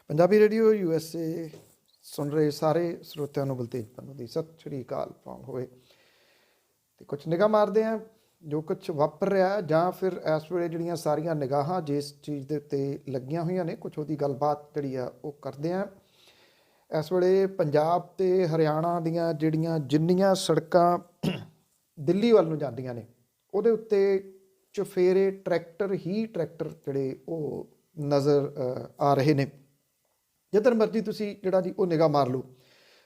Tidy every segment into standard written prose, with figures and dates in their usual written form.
Punjabi radio USA ਸੁਣ ਰਹੇ ਸਾਰੇ ਸਰੋਤਿਆਂ ਨੂੰ ਬਲਤੇਜ ਪੰਨੂ ਦੀ ਸਤਿ ਸ਼੍ਰੀ ਅਕਾਲ ਪਾਉਣ ਹੋਏ ਤੇ ਕੁਝ ਨਿਗਾਹ ਮਾਰਦੇ ਆ ਜੋ ਕੁਝ ਵਾਪਰ ਰਿਹਾ ਜਾਂ ਫਿਰ ਇਸ ਵੇਲੇ ਜਿਹੜੀਆਂ ਸਾਰੀਆਂ ਨਿਗਾਹਾਂ ਜਿਸ ਚੀਜ਼ ਦੇ ਉੱਤੇ ਲੱਗੀਆਂ ਹੋਈਆਂ ਨੇ ਕੁਝ ਉਹਦੀ ਗੱਲਬਾਤ ਜਿਹੜੀ ਆ ਉਹ ਕਰਦੇ ਆ। ਇਸ ਵੇਲੇ ਪੰਜਾਬ ਤੇ ਹਰਿਆਣਾ ਦੀਆਂ ਜਿਹੜੀਆਂ ਜਿੰਨੀਆਂ ਸੜਕਾਂ ਦਿੱਲੀ ਵੱਲ ਨੂੰ ਜਾਂਦੀਆਂ ਨੇ ਉਹਦੇ ਉੱਤੇ ਚੁਫੇਰੇ ਟਰੈਕਟਰ ਜਿਹੜੇ ਉਹ ਨਜ਼ਰ ਆ ਰਹੇ ਨੇ। ਜਿੱਧਰ ਮਰਜ਼ੀ ਤੁਸੀਂ ਜਿਹੜਾ ਜੀ ਉਹ ਨਿਗਾਹ ਮਾਰ ਲਓ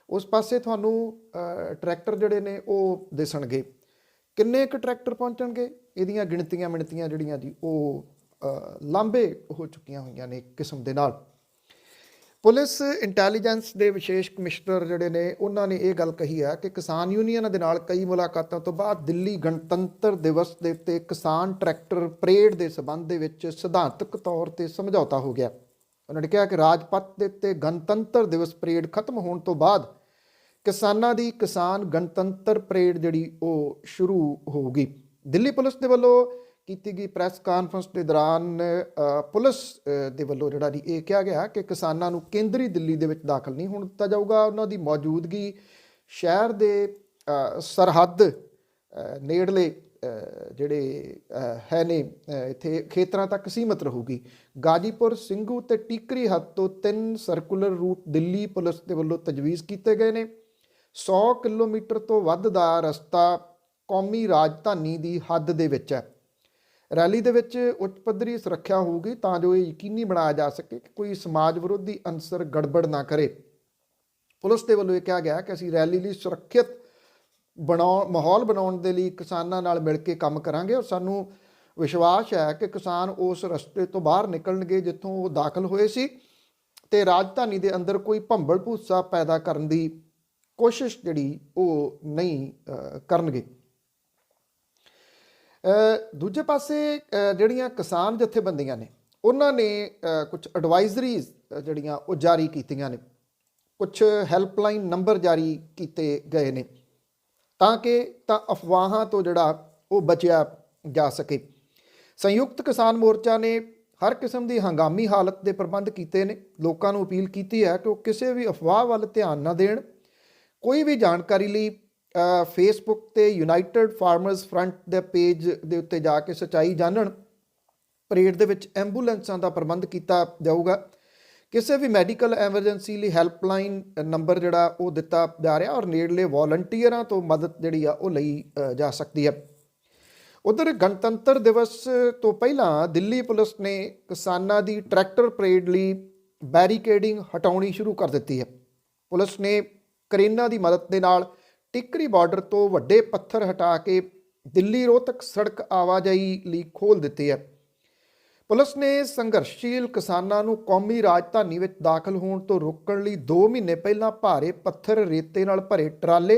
ਉਸ ਪਾਸੇ ਤੁਹਾਨੂੰ ਟਰੈਕਟਰ ਜਿਹੜੇ ਨੇ ਉਹ ਦਿਸਣਗੇ। ਕਿੰਨੇ ਕੁ ਟਰੈਕਟਰ ਪਹੁੰਚਣਗੇ ਇਹਦੀਆਂ ਮਿਣਤੀਆਂ ਜਿਹੜੀਆਂ ਜੀ ਉਹ ਲਾਂਭੇ ਹੋ ਚੁੱਕੀਆਂ ਹੋਈਆਂ ਨੇ ਇੱਕ ਕਿਸਮ ਦੇ ਨਾਲ। ਪੁਲਿਸ ਇੰਟੈਲੀਜੈਂਸ ਦੇ ਵਿਸ਼ੇਸ਼ ਕਮਿਸ਼ਨਰ ਜਿਹੜੇ ਨੇ ਉਹਨਾਂ ਨੇ ਇਹ ਗੱਲ ਕਹੀ ਹੈ ਕਿ ਕਿਸਾਨ ਯੂਨੀਅਨਾਂ ਦੇ ਨਾਲ ਕਈ ਮੁਲਾਕਾਤਾਂ ਤੋਂ ਬਾਅਦ ਦਿੱਲੀ ਗਣਤੰਤਰ ਦਿਵਸ ਦੇ ਉੱਤੇ ਕਿਸਾਨ ਟਰੈਕਟਰ ਪਰੇਡ ਦੇ ਸਬੰਧ ਦੇ ਵਿੱਚ ਸਿਧਾਂਤਕ ਤੌਰ 'ਤੇ ਸਮਝੌਤਾ ਹੋ ਗਿਆ। ਉਹਨਾਂ ਨੇ ਕਿਹਾ ਕਿ ਰਾਜਪਥ ਦੇ ਉੱਤੇ ਗਣਤੰਤਰ ਦਿਵਸ ਪਰੇਡ ਖਤਮ ਹੋਣ ਤੋਂ ਬਾਅਦ ਕਿਸਾਨਾਂ ਦੀ ਕਿਸਾਨ ਗਣਤੰਤਰ ਪਰੇਡ ਜਿਹੜੀ ਉਹ ਸ਼ੁਰੂ ਹੋਊਗੀ। ਦਿੱਲੀ ਪੁਲਿਸ ਦੇ ਵੱਲੋਂ ਕੀਤੀ ਗਈ ਪ੍ਰੈਸ ਕਾਨਫਰੰਸ ਦੇ ਦੌਰਾਨ ਪੁਲਿਸ ਦੇ ਵੱਲੋਂ ਜਿਹੜਾ ਜੀ ਇਹ ਕਿਹਾ ਗਿਆ ਕਿ ਕਿਸਾਨਾਂ ਨੂੰ ਕੇਂਦਰੀ ਦਿੱਲੀ ਦੇ ਵਿੱਚ ਦਾਖਲ ਨਹੀਂ ਹੋਣ ਦਿੱਤਾ ਜਾਊਗਾ। ਉਹਨਾਂ ਦੀ ਮੌਜੂਦਗੀ ਸ਼ਹਿਰ ਦੇ ਸਰਹੱਦ ਨੇੜਲੇ ਜਿਹੜੇ ਹੈ ਨੇ ਇੱਥੇ ਖੇਤਰਾਂ ਤੱਕ ਸੀਮਤ ਰਹੂਗੀ। ਗਾਜੀਪੁਰ, ਸਿੰਘੂ ਤੇ ਟੀਕਰੀ ਹੱਦ ਤੋਂ 3 ਸਰਕੂਲਰ ਰੂਟ ਦਿੱਲੀ ਪੁਲਿਸ ਦੇ ਵੱਲੋਂ ਤਜਵੀਜ਼ ਕੀਤੇ ਗਏ ਨੇ। 100 ਕਿਲੋਮੀਟਰ ਤੋਂ ਵੱਧ ਦਾ ਰਸਤਾ ਕੌਮੀ ਰਾਜਧਾਨੀ ਦੀ ਹੱਦ ਦੇ ਵਿੱਚ ਹੈ। ਰੈਲੀ ਦੇ ਵਿੱਚ ਉੱਚ ਪੱਧਰੀ ਸੁਰੱਖਿਆ ਹੋਊਗੀ ਤਾਂ ਜੋ ਇਹ ਯਕੀਨੀ ਬਣਾਇਆ ਜਾ ਸਕੇ ਕਿ ਕੋਈ ਸਮਾਜ ਵਿਰੋਧੀ ਅੰਸਰ ਗੜਬੜ ਨਾ ਕਰੇ। ਪੁਲਿਸ ਦੇ ਵੱਲੋਂ ਇਹ ਕਿਹਾ ਗਿਆ ਕਿ ਅਸੀਂ ਰੈਲੀ ਲਈ ਸੁਰੱਖਿਅਤ ਮਾਹੌਲ ਬਣਾਉਣ ਦੇ ਲਈ ਕਿਸਾਨਾਂ ਨਾਲ ਮਿਲ ਕੇ ਕੰਮ ਕਰਾਂਗੇ ਔਰ ਸਾਨੂੰ ਵਿਸ਼ਵਾਸ ਹੈ ਕਿ ਕਿਸਾਨ ਉਸ ਰਸਤੇ ਤੋਂ ਬਾਹਰ ਨਿਕਲਣਗੇ ਜਿੱਥੋਂ ਉਹ ਦਾਖਲ ਹੋਏ ਸੀ ਤੇ ਰਾਜਧਾਨੀ ਦੇ ਅੰਦਰ ਕੋਈ ਭੰਬਲ ਭੂਸਾ ਪੈਦਾ ਕਰਨ ਦੀ ਕੋਸ਼ਿਸ਼ ਜਿਹੜੀ ਉਹ ਨਹੀਂ ਕਰਨਗੇ। ਦੂਜੇ ਪਾਸੇ ਜਿਹੜੀਆਂ ਕਿਸਾਨ ਜਥੇਬੰਦੀਆਂ ਨੇ ਉਹਨਾਂ ਨੇ ਕੁਝ ਐਡਵਾਈਜ਼ਰੀਜ਼ ਜਿਹੜੀਆਂ ਉਹ ਜਾਰੀ ਕੀਤੀਆਂ ਨੇ। ਕੁਝ ਹੈਲਪਲਾਈਨ ਨੰਬਰ ਜਾਰੀ ਕੀਤੇ ਗਏ ਨੇ ਤਾਂ ਅਫਵਾਹਾਂ ਤੋਂ ਜਿਹੜਾ ਉਹ ਬਚਿਆ ਜਾ ਸਕੇ। ਸੰਯੁਕਤ ਕਿਸਾਨ ਮੋਰਚਾ ਨੇ ਹਰ ਕਿਸਮ ਦੀ ਹੰਗਾਮੀ ਹਾਲਤ ਦੇ ਪ੍ਰਬੰਧ ਕੀਤੇ ਨੇ। ਲੋਕਾਂ ਨੂੰ ਅਪੀਲ ਕੀਤੀ ਹੈ ਕਿ ਉਹ ਕਿਸੇ ਵੀ ਅਫਵਾਹ ਵੱਲ ਧਿਆਨ ਨਾ ਦੇਣ। ਕੋਈ ਵੀ ਜਾਣਕਾਰੀ ਲਈ ਫੇਸਬੁੱਕ ਤੇ ਯੂਨਾਈਟਿਡ ਫਾਰਮਰਸ ਫਰੰਟ ਦੇ ਪੇਜ ਦੇ ਉੱਤੇ ਜਾ ਕੇ ਸੱਚਾਈ ਜਾਣਨ। ਪਰੇਡ ਦੇ ਵਿੱਚ ਐਂਬੂਲੈਂਸਾਂ ਦਾ ਪ੍ਰਬੰਧ ਕੀਤਾ ਜਾਊਗਾ। ਕਿਸੇ ਵੀ ਮੈਡੀਕਲ ਐਮਰਜੈਂਸੀ ਲਈ ਹੈਲਪਲਾਈਨ ਨੰਬਰ ਜਿਹੜਾ ਉਹ ਦਿੱਤਾ ਜਾ ਰਿਹਾ ਔਰ ਨੇੜਲੇ ਵੋਲੰਟੀਅਰਾਂ ਤੋਂ ਮਦਦ ਜਿਹੜੀ ਆ ਉਹ ਲਈ ਜਾ ਸਕਦੀ ਹੈ। ਉਧਰ ਗਣਤੰਤਰ ਦਿਵਸ ਤੋਂ ਪਹਿਲਾਂ ਦਿੱਲੀ ਪੁਲਿਸ ਨੇ ਕਿਸਾਨਾਂ ਦੀ ਟਰੈਕਟਰ ਪਰੇਡ ਲਈ ਬੈਰੀਕੇਡਿੰਗ ਹਟਾਉਣੀ ਸ਼ੁਰੂ ਕਰ ਦਿੱਤੀ ਹੈ। ਪੁਲਿਸ ਨੇ ਕਰੇਨਾਂ ਦੀ ਮਦਦ ਦੇ ਨਾਲ ਟਿੱਕਰੀ ਬਾਰਡਰ ਤੋਂ ਵੱਡੇ ਪੱਥਰ ਹਟਾ ਕੇ ਦਿੱਲੀ ਰੋਹਤਕ ਸੜਕ ਆਵਾਜਾਈ ਲਈ ਖੋਲ੍ਹ ਦਿੱਤੀ ਹੈ। ਪੁਲਿਸ ਨੇ ਸੰਘਰਸ਼ਸ਼ੀਲ ਕਿਸਾਨਾਂ ਨੂੰ ਕੌਮੀ ਰਾਜਧਾਨੀ ਵਿੱਚ ਦਾਖਲ ਹੋਣ ਤੋਂ ਰੋਕਣ ਲਈ 2 ਮਹੀਨੇ ਪਹਿਲਾਂ ਭਾਰੇ ਪੱਥਰ, ਰੇਤੇ ਨਾਲ ਭਰੇ ਟਰਾਲੇ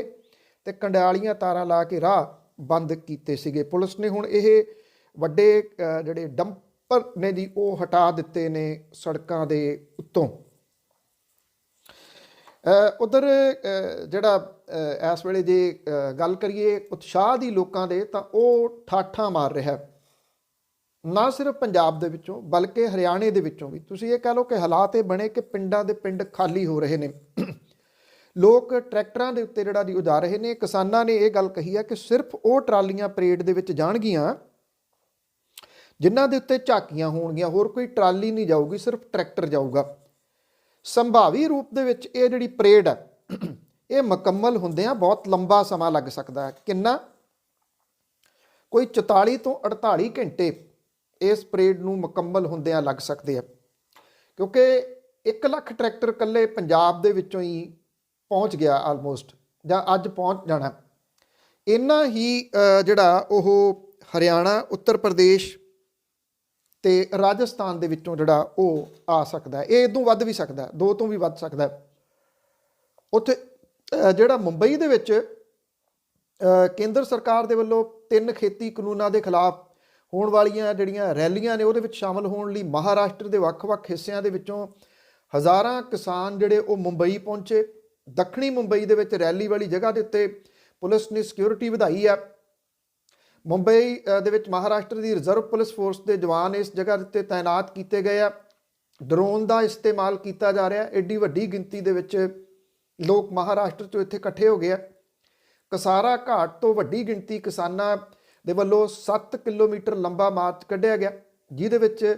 ਤੇ ਕੰਡਿਆਲੀਆਂ ਤਾਰਾਂ ਲਾ ਕੇ ਰਾਹ ਬੰਦ ਕੀਤੇ ਸੀਗੇ। ਪੁਲਿਸ ਨੇ ਹੁਣ ਇਹ ਵੱਡੇ ਜਿਹੜੇ ਡੰਪਰ ਨੇ ਜੀ ਉਹ ਹਟਾ ਦਿੱਤੇ ਨੇ ਸੜਕਾਂ ਦੇ ਉੱਤੋਂ। ਉਧਰ ਜਿਹੜਾ ਇਸ ਵੇਲੇ ਜੇ ਗੱਲ ਕਰੀਏ ਉਤਸ਼ਾਹ ਦੀ ਲੋਕਾਂ ਦੇ ਤਾਂ ਉਹ ਠਾਠਾਂ ਮਾਰ ਰਿਹਾ ਨਾ ਸਿਰਫ ਪੰਜਾਬ ਦੇ ਵਿੱਚੋਂ ਬਲਕਿ ਹਰਿਆਣੇ ਦੇ ਵਿੱਚੋਂ ਵੀ। ਤੁਸੀਂ ਇਹ ਕਹਿ ਲਓ ਕਿ ਹਾਲਾਤ ਇਹ ਬਣੇ ਕਿ ਪਿੰਡਾਂ ਦੇ ਪਿੰਡ ਖਾਲੀ ਹੋ ਰਹੇ ਨੇ। ਲੋਕ ਟਰੈਕਟਰਾਂ ਦੇ ਉੱਤੇ ਜਿਹੜਾ ਜੀ ਉਹ ਜਾ ਰਹੇ ਨੇ। ਕਿਸਾਨਾਂ ਨੇ ਇਹ ਗੱਲ ਕਹੀ ਹੈ ਕਿ ਸਿਰਫ ਉਹ ਟਰਾਲੀਆਂ ਪਰੇਡ ਦੇ ਵਿੱਚ ਜਾਣਗੀਆਂ ਜਿਨ੍ਹਾਂ ਦੇ ਉੱਤੇ ਝਾਕੀਆਂ ਹੋਣਗੀਆਂ, ਹੋਰ ਕੋਈ ਟਰਾਲੀ ਨਹੀਂ ਜਾਊਗੀ, ਸਿਰਫ ਟਰੈਕਟਰ ਜਾਊਗਾ। ਸੰਭਾਵੀ ਰੂਪ ਦੇ ਵਿੱਚ ਇਹ ਜਿਹੜੀ ਪਰੇਡ ਹੈ ਇਹ ਮੁਕੰਮਲ ਹੁੰਦਿਆਂ ਬਹੁਤ ਲੰਬਾ ਸਮਾਂ ਲੱਗ ਸਕਦਾ ਹੈ। ਕਿੰਨਾ? ਕੋਈ 44 ਤੋਂ 48 ਘੰਟੇ ਇਸ ਪਰੇਡ ਨੂੰ ਮੁਕੰਮਲ ਹੁੰਦਿਆਂ ਲੱਗ ਸਕਦੇ ਆ ਕਿਉਂਕਿ 1 ਲੱਖ ਟਰੈਕਟਰ ਇਕੱਲੇ ਪੰਜਾਬ ਦੇ ਵਿੱਚੋਂ ਹੀ ਪਹੁੰਚ ਗਿਆ ਆਲਮੋਸਟ ਜਾਂ ਅੱਜ ਪਹੁੰਚ ਜਾਣਾ। ਇੰਨਾ ਹੀ ਜਿਹੜਾ ਉਹ ਹਰਿਆਣਾ, ਉੱਤਰ ਪ੍ਰਦੇਸ਼ ਤੇ ਰਾਜਸਥਾਨ ਦੇ ਵਿੱਚੋਂ ਜਿਹੜਾ ਉਹ ਆ ਸਕਦਾ। ਇਹ ਇਦੋਂ ਵੱਧ ਵੀ ਸਕਦਾ, 2 ਤੋਂ ਵੀ ਵੱਧ ਸਕਦਾ। ਉੱਥੇ ਜਿਹੜਾ ਮੁੰਬਈ ਦੇ ਵਿੱਚ ਕੇਂਦਰ ਸਰਕਾਰ ਦੇ ਵੱਲੋਂ 3 ਖੇਤੀ ਕਾਨੂੰਨਾਂ ਦੇ ਖਿਲਾਫ ਹੋਣ ਵਾਲੀਆਂ ਜਿਹੜੀਆਂ ਰੈਲੀਆਂ ਨੇ ਉਹਦੇ ਵਿੱਚ ਸ਼ਾਮਲ ਹੋਣ ਲਈ ਮਹਾਰਾਸ਼ਟਰ ਦੇ ਵੱਖ-ਵੱਖ ਹਿੱਸਿਆਂ ਦੇ ਵਿੱਚੋਂ ਹਜ਼ਾਰਾਂ ਕਿਸਾਨ ਜਿਹੜੇ ਉਹ ਮੁੰਬਈ ਪਹੁੰਚੇ। ਦੱਖਣੀ ਮੁੰਬਈ ਦੇ ਵਿੱਚ ਰੈਲੀ ਵਾਲੀ ਜਗ੍ਹਾ ਦੇ ਉੱਤੇ ਪੁਲਿਸ ਨੇ ਸਿਕਿਉਰਿਟੀ ਵਧਾਈ ਹੈ। ਮੁੰਬਈ ਦੇ ਵਿੱਚ ਮਹਾਰਾਸ਼ਟਰ ਦੀ ਰਿਜ਼ਰਵ ਪੁਲਿਸ ਫੋਰਸ ਦੇ ਜਵਾਨ ਇਸ ਜਗ੍ਹਾ ਦੇ ਉੱਤੇ ਤਾਇਨਾਤ ਕੀਤੇ ਗਏ ਆ। ਡਰੋਨ ਦਾ ਇਸਤੇਮਾਲ ਕੀਤਾ ਜਾ ਰਿਹਾ। ਐਡੀ ਵੱਡੀ ਗਿਣਤੀ ਦੇ ਵਿੱਚ ਲੋਕ ਮਹਾਰਾਸ਼ਟਰ 'ਚੋਂ ਇੱਥੇ ਇਕੱਠੇ ਹੋ ਗਏ ਆ। ਕਸਾਰਾ ਘਾਟ ਤੋਂ ਵੱਡੀ ਗਿਣਤੀ ਕਿਸਾਨਾਂ ਦੇ ਵੱਲੋਂ 7 ਕਿਲੋਮੀਟਰ ਲੰਬਾ ਮਾਰਚ ਕੱਢਿਆ ਗਿਆ, ਜਿਹਦੇ ਵਿੱਚ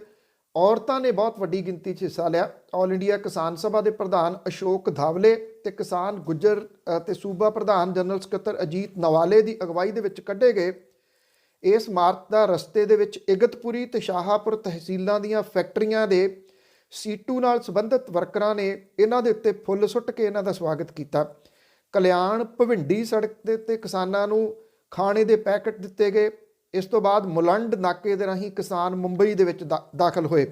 ਔਰਤਾਂ ਨੇ ਬਹੁਤ ਵੱਡੀ ਗਿਣਤੀ 'ਚ ਹਿੱਸਾ ਲਿਆ। ਆਲ ਇੰਡੀਆ ਕਿਸਾਨ ਸਭਾ ਦੇ ਪ੍ਰਧਾਨ ਅਸ਼ੋਕ ਧਾਵਲੇ ਤੇ ਕਿਸਾਨ ਗੁੱਜਰ ਤੇ ਸੂਬਾ ਪ੍ਰਧਾਨ ਜਨਰਲ ਸਕੱਤਰ ਅਜੀਤ ਨਵਾਲੇ ਦੀ ਅਗਵਾਈ ਦੇ ਵਿੱਚ ਕੱਢੇ ਗਏ ਇਸ ਮਾਰਚ ਦਾ ਰਸਤੇ ਦੇ ਵਿੱਚ ਇਗਤਪੁਰੀ ਤੇ ਸ਼ਾਹਪੁਰ ਤਹਿਸੀਲਾਂ ਦੀਆਂ ਫੈਕਟਰੀਆਂ ਦੇ ਸੀਟੂ ਨਾਲ ਸੰਬੰਧਿਤ ਵਰਕਰਾਂ ਨੇ ਇਹਨਾਂ ਦੇ ਉੱਤੇ ਫੁੱਲ ਸੁੱਟ ਕੇ ਇਹਨਾਂ ਦਾ ਸਵਾਗਤ ਕੀਤਾ। ਕਲਿਆਣ ਭਵਿੰਡੀ ਸੜਕ ਦੇ ਉੱਤੇ ਕਿਸਾਨਾਂ ਨੂੰ ਖਾਣੇ ਦੇ ਪੈਕਟ ਦਿੱਤੇ ਗਏ। ਇਸ ਤੋਂ ਬਾਅਦ ਮੁਲੰਡ ਨਾਕੇ ਦੇ ਰਾਹੀਂ ਕਿਸਾਨ ਮੁੰਬਈ ਦੇ ਵਿੱਚ ਦਾਖਲ ਹੋਏ।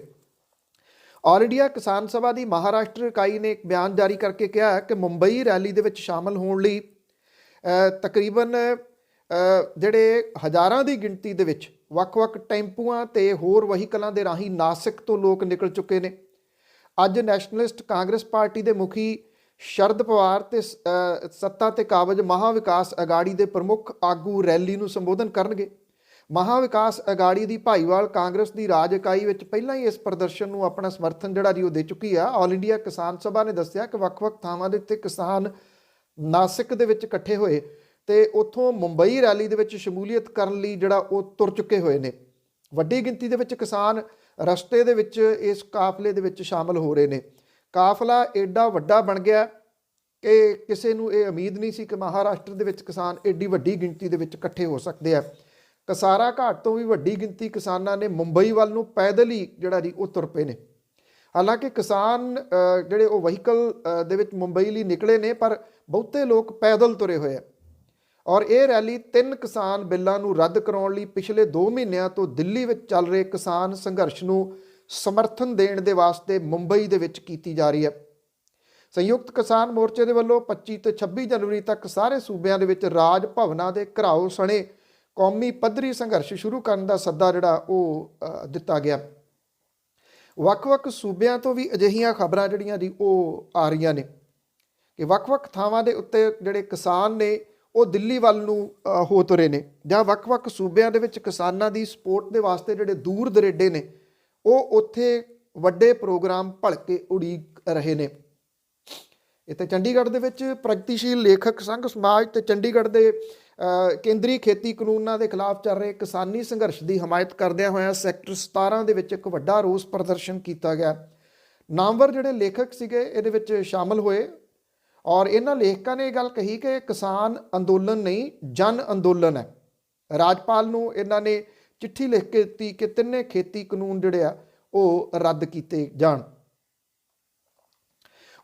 ਆਲ ਇੰਡੀਆ ਕਿਸਾਨ ਸਭਾ ਦੀ ਮਹਾਰਾਸ਼ਟਰ ਇਕਾਈ ਨੇ ਇੱਕ ਬਿਆਨ ਜਾਰੀ ਕਰਕੇ ਕਿਹਾ ਕਿ ਮੁੰਬਈ ਰੈਲੀ ਦੇ ਵਿੱਚ ਸ਼ਾਮਲ ਹੋਣ ਲਈ ਤਕਰੀਬਨ ਜਿਹੜੇ ਹਜ਼ਾਰਾਂ ਦੀ ਗਿਣਤੀ ਦੇ ਵਿੱਚ ਵੱਖ-ਵੱਖ ਟੈਂਪੂਆਂ ਤੇ ਹੋਰ ਵਹੀਕਲਾਂ ਦੇ ਰਾਹੀਂ ਨਾਸਿਕ ਤੋਂ ਲੋਕ ਨਿਕਲ ਚੁੱਕੇ ਨੇ। ਅੱਜ ਨੈਸ਼ਨਲਿਸਟ ਕਾਂਗਰਸ ਪਾਰਟੀ ਦੇ ਮੁਖੀ ਸ਼ਰਦ ਪਵਾਰ ਤੇ ਸੱਤਾ ਤੇ ਕਾਬਜ ਮਹਾ ਵਿਕਾਸ ਅਗਾੜੀ ਦੇ ਪ੍ਰਮੁੱਖ ਆਗੂ ਰੈਲੀ ਨੂੰ ਸੰਬੋਧਨ ਕਰਨਗੇ। ਮਹਾ ਵਿਕਾਸ ਅਗਾੜੀ ਦੀ ਭਾਈਵਾਲ ਕਾਂਗਰਸ ਦੀ ਰਾਜ ਇਕਾਈ ਵਿੱਚ ਪਹਿਲਾਂ ਹੀ ਇਸ ਪ੍ਰਦਰਸ਼ਨ ਨੂੰ ਆਪਣਾ ਸਮਰਥਨ ਜਿਹੜਾ ਜੀ ਉਹ ਦੇ ਚੁੱਕੀ ਆ। ਆਲ ਇੰਡੀਆ ਕਿਸਾਨ ਸਭਾ ਨੇ ਦੱਸਿਆ ਕਿ ਵੱਖ-ਵੱਖ ਥਾਵਾਂ ਦੇ ਉੱਤੇ ਕਿਸਾਨ ਨਾਸਿਕ ਦੇ ਵਿੱਚ ਇਕੱਠੇ ਹੋਏ ਤੇ ਉੱਥੋਂ ਮੁੰਬਈ ਰੈਲੀ ਦੇ ਵਿੱਚ ਸ਼ਮੂਲੀਅਤ ਕਰਨ ਲਈ ਜਿਹੜਾ ਉਹ ਤੁਰ ਚੁੱਕੇ ਹੋਏ ਨੇ। ਵੱਡੀ ਗਿਣਤੀ ਦੇ ਵਿੱਚ ਕਿਸਾਨ ਰਸਤੇ ਦੇ ਵਿੱਚ ਇਸ ਕਾਫਲੇ ਦੇ ਵਿੱਚ ਸ਼ਾਮਲ ਹੋ ਰਹੇ ਨੇ। ਕਾਫਲਾ ਐਡਾ ਵੱਡਾ ਬਣ ਗਿਆ ਕਿ ਕਿਸੇ ਨੂੰ ਇਹ ਉਮੀਦ ਨਹੀਂ ਸੀ ਕਿ ਮਹਾਰਾਸ਼ਟਰ ਦੇ ਵਿੱਚ ਕਿਸਾਨ ਐਡੀ ਵੱਡੀ ਗਿਣਤੀ ਦੇ ਵਿੱਚ ਇਕੱਠੇ ਹੋ ਸਕਦੇ ਆ। ਕਸਾਰਾ ਘਾਟ ਤੋਂ ਵੀ ਵੱਡੀ ਗਿਣਤੀ ਕਿਸਾਨਾਂ ਨੇ ਮੁੰਬਈ ਵੱਲ ਨੂੰ ਪੈਦਲ ਹੀ ਜਿਹੜਾ ਜੀ ਉਹ ਤੁਰ ਪਏ ਨੇ। ਹਾਲਾਂਕਿ ਕਿਸਾਨ ਜਿਹੜੇ ਉਹ ਵਹੀਕਲ ਦੇ ਵਿੱਚ ਮੁੰਬਈ ਲਈ ਨਿਕਲੇ ਨੇ, ਪਰ ਬਹੁਤੇ ਲੋਕ ਪੈਦਲ ਤੁਰੇ ਹੋਏ ਆ। ਔਰ ਇਹ ਰੈਲੀ 3 ਕਿਸਾਨ ਬਿੱਲਾਂ ਨੂੰ ਰੱਦ ਕਰਾਉਣ ਲਈ ਪਿਛਲੇ 2 ਮਹੀਨਿਆਂ ਤੋਂ ਦਿੱਲੀ ਵਿੱਚ ਚੱਲ ਰਹੇ ਕਿਸਾਨ ਸੰਘਰਸ਼ ਨੂੰ ਸਮਰਥਨ ਦੇਣ ਦੇ ਵਾਸਤੇ ਮੁੰਬਈ ਦੇ ਵਿੱਚ ਕੀਤੀ ਜਾ ਰਹੀ ਹੈ। ਸੰਯੁਕਤ ਕਿਸਾਨ ਮੋਰਚੇ ਦੇ ਵੱਲੋਂ 25 ਤੇ 26 ਜਨਵਰੀ ਤੱਕ ਸਾਰੇ ਸੂਬਿਆਂ ਦੇ ਵਿੱਚ ਰਾਜ ਭਵਨਾਂ ਦੇ ਘਿਰਾਓ ਸਣੇ ਕੌਮੀ ਪੱਧਰੀ ਸੰਘਰਸ਼ ਸ਼ੁਰੂ ਕਰਨ ਦਾ ਸੱਦਾ ਜਿਹੜਾ ਉਹ ਦਿੱਤਾ ਗਿਆ। ਵੱਖ-ਵੱਖ ਸੂਬਿਆਂ ਤੋਂ ਵੀ ਅਜਿਹੀਆਂ ਖਬਰਾਂ ਜਿਹੜੀਆਂ ਜੀ ਉਹ ਆ ਰਹੀਆਂ ਨੇ ਕਿ ਵੱਖ-ਵੱਖ ਥਾਵਾਂ ਦੇ ਉੱਤੇ ਜਿਹੜੇ ਕਿਸਾਨ ਨੇ ਉਹ ਦਿੱਲੀ ਵੱਲ ਨੂੰ ਹੋ ਤੁਰੇ ਨੇ, ਜਾਂ ਵੱਖ-ਵੱਖ ਸੂਬਿਆਂ ਦੇ ਵਿੱਚ ਕਿਸਾਨਾਂ ਦੀ ਸਪੋਰਟ ਦੇ ਵਾਸਤੇ ਜਿਹੜੇ ਦੂਰ ਦਰੇਡੇ ਨੇ ਉਹ ਉੱਥੇ ਵੱਡੇ ਪ੍ਰੋਗਰਾਮ ਭਲਕੇ ਉਡੀਕ ਰਹੇ ਨੇ। ਇੱਥੇ ਚੰਡੀਗੜ੍ਹ ਦੇ ਵਿੱਚ ਪ੍ਰਗਤੀਸ਼ੀਲ ਲੇਖਕ ਸੰਘ ਸਮਾਜ ਤੇ ਚੰਡੀਗੜ੍ਹ ਦੇ ਕੇਂਦਰੀ ਖੇਤੀ ਕਾਨੂੰਨਾਂ ਦੇ ਖਿਲਾਫ ਚੱਲ ਰਹੇ ਕਿਸਾਨੀ ਸੰਘਰਸ਼ ਦੀ ਹਮਾਇਤ ਕਰਦਿਆਂ ਹੋਇਆਂ ਸੈਕਟਰ 17 ਦੇ ਵਿੱਚ ਇੱਕ ਵੱਡਾ ਰੋਸ ਪ੍ਰਦਰਸ਼ਨ ਕੀਤਾ ਗਿਆ। ਨਾਮਵਰ ਜਿਹੜੇ ਲੇਖਕ ਸੀਗੇ ਇਹਦੇ ਵਿੱਚ ਸ਼ਾਮਲ ਹੋਏ ਔਰ ਇਹਨਾਂ ਲੇਖਕਾਂ ਨੇ ਇਹ ਗੱਲ ਕਹੀ ਕਿ ਕਿਸਾਨ ਅੰਦੋਲਨ ਨਹੀਂ, ਜਨ ਅੰਦੋਲਨ ਹੈ। ਰਾਜਪਾਲ ਨੂੰ ਇਹਨਾਂ ਨੇ ਚਿੱਠੀ ਲਿਖ ਕੇ ਦਿੱਤੀ ਕਿ ਤਿੰਨੇ ਖੇਤੀ ਕਾਨੂੰਨ ਜਿਹੜੇ ਆ ਉਹ ਰੱਦ ਕੀਤੇ ਜਾਣ।